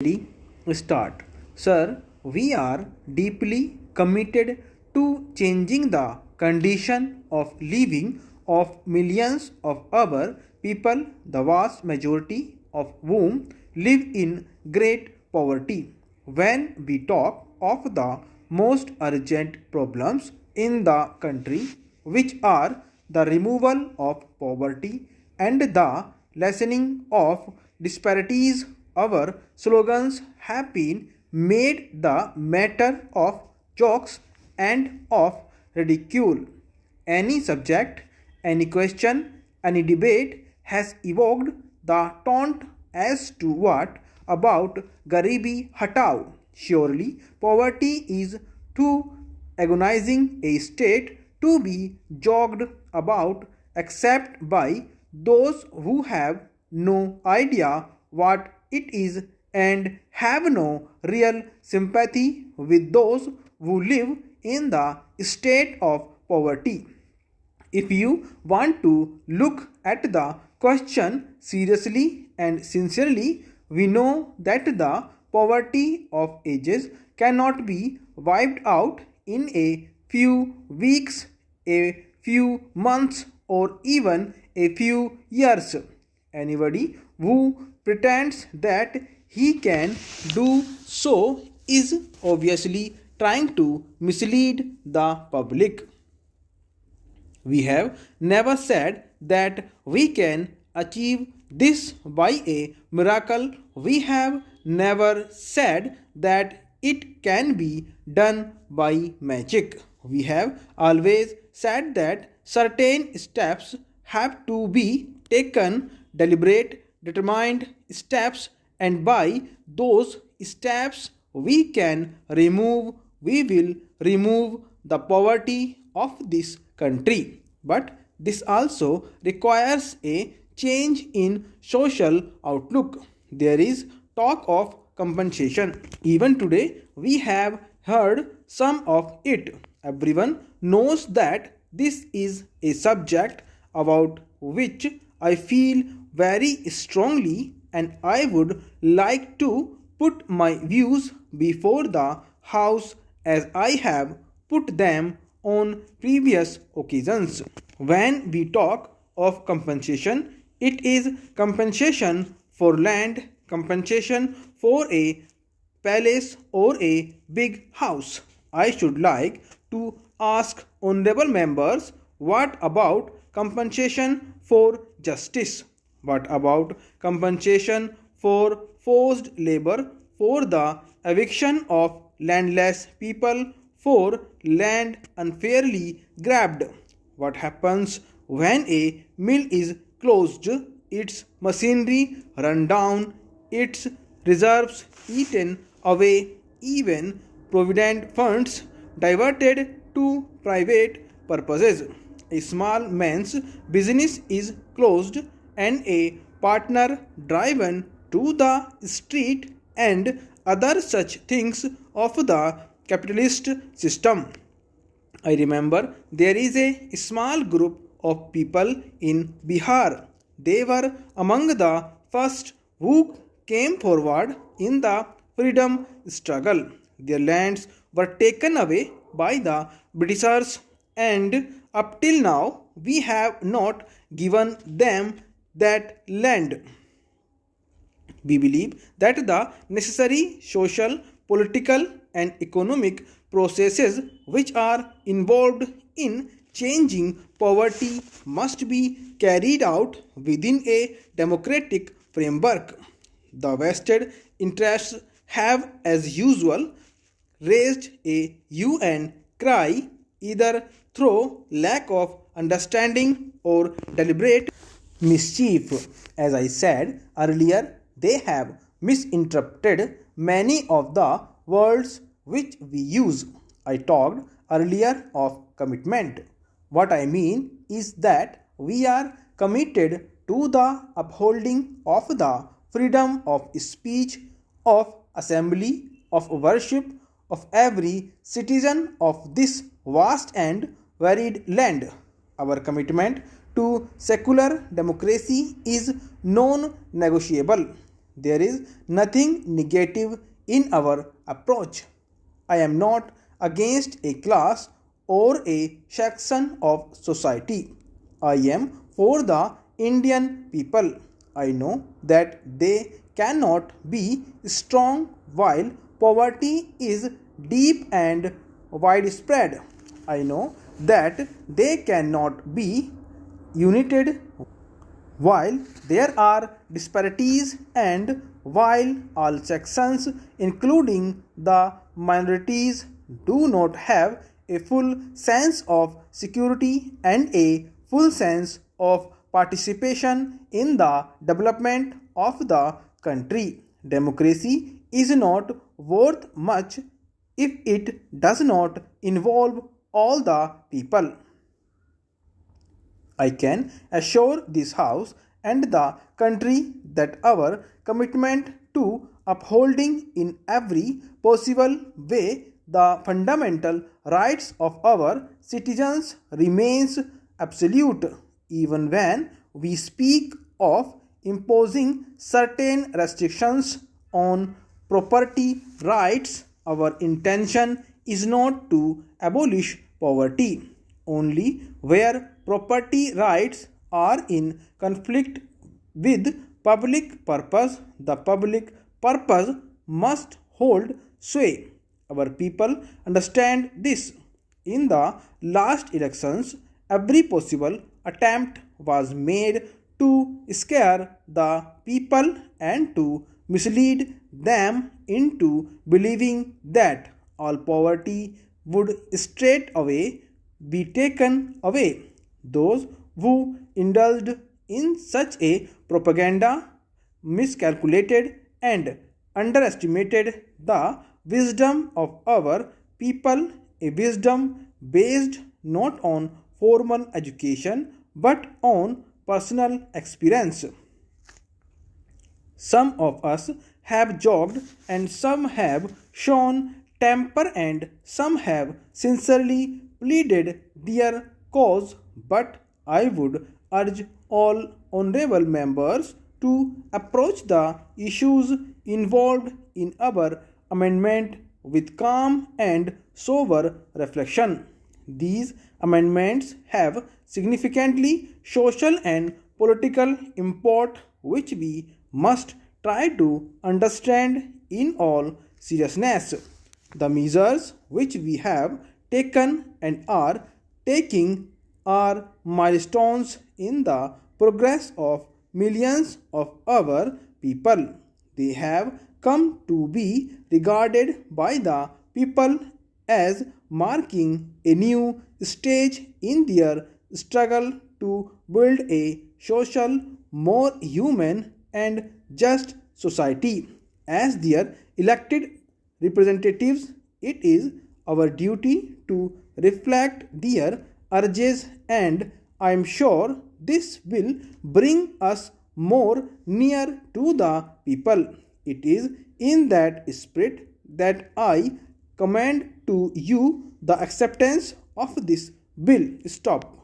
Ready? Start. Sir, we are deeply committed to changing the condition of living of millions of our people, the vast majority of whom live in great poverty. When we talk of the most urgent problems in the country, which are the removal of poverty and the lessening of disparities, our slogans have been made the matter of jokes and of ridicule. Any subject, any question, any debate has evoked the taunt as to what about Garibi Hatao. Surely, poverty is too agonizing a state to be jogged about except by those who have no idea what it is and have no real sympathy with those who live in the state of poverty. If you want to look at the question seriously and sincerely, we know that the poverty of ages cannot be wiped out in a few weeks, a few months, or even a few years. Anybody who pretends that he can do so is obviously trying to mislead the public. We have never said that we can achieve this by a miracle. We have never said that it can be done by magic. We have always said that certain steps have to be taken, deliberate, determined steps, and by those steps we will remove the poverty of this country. But this also requires a change in social outlook. There is talk of compensation. Even today, we have heard some of it. Everyone knows that this is a subject about which I feel very strongly, and I would like to put my views before the House as I have put them on previous occasions. When we talk of compensation, it is compensation for land, compensation for a palace or a big house. I should like to ask honorable members, what about compensation for justice? What about compensation for forced labor, for the eviction of landless people, for land unfairly grabbed? What happens when a mill is closed, its machinery run down, its reserves eaten away, even provident funds diverted to private purposes? A small man's business is closed and a partner driven to the street, and other such things of the capitalist system. I remember there is a small group of people in Bihar. They were among the first who came forward in the freedom struggle. Their lands were taken away by the Britishers, and up till now we have not given them that land. We believe that the necessary social, political, and economic processes which are involved in changing poverty must be carried out within a democratic framework. The vested interests have, as usual, raised a hue and cry either through lack of understanding or deliberate mischief. As I said earlier, they have misinterpreted many of the words which we use. I talked earlier of commitment. What I mean is that we are committed to the upholding of the freedom of speech, of assembly, of worship of every citizen of this vast and varied land. Our commitment to secular democracy is non negotiable. There is nothing negative in our approach. I am not against a class or a section of society. I am for the Indian people. I know that they cannot be strong while poverty is deep and widespread. I know that they cannot be united while there are disparities and while all sections, including the minorities, do not have a full sense of security and a full sense of participation in the development of the country. Democracy is not worth much if it does not involve all the people. I can assure this House and the country that our commitment to upholding in every possible way the fundamental rights of our citizens remains absolute, even when we speak of imposing certain restrictions on property rights. Our intention is not to abolish poverty. Only where property rights are in conflict with public purpose, the public purpose must hold sway. Our people understand this. In the last elections, every possible attempt was made to scare the people and to mislead them into believing that all poverty would straight away be taken away. Those who indulged in such a propaganda miscalculated and underestimated the wisdom of our people, a wisdom based not on formal education but on personal experience. Some of us have jogged and some have shown temper and some have sincerely pleaded their cause, but I would urge all honorable members to approach the issues involved in our amendment with calm and sober reflection. These amendments have significantly social and political import which we must try to understand in all seriousness. The measures which we have taken and are taking are milestones in the progress of millions of our people. They have come to be regarded by the people as marking a new stage in their struggle to build a social, more human and just society. As their elected representatives, it is our duty to reflect their urges, and I am sure this will bring us more near to the people. It is in that spirit that I commend to you the acceptance of this bill. Stop.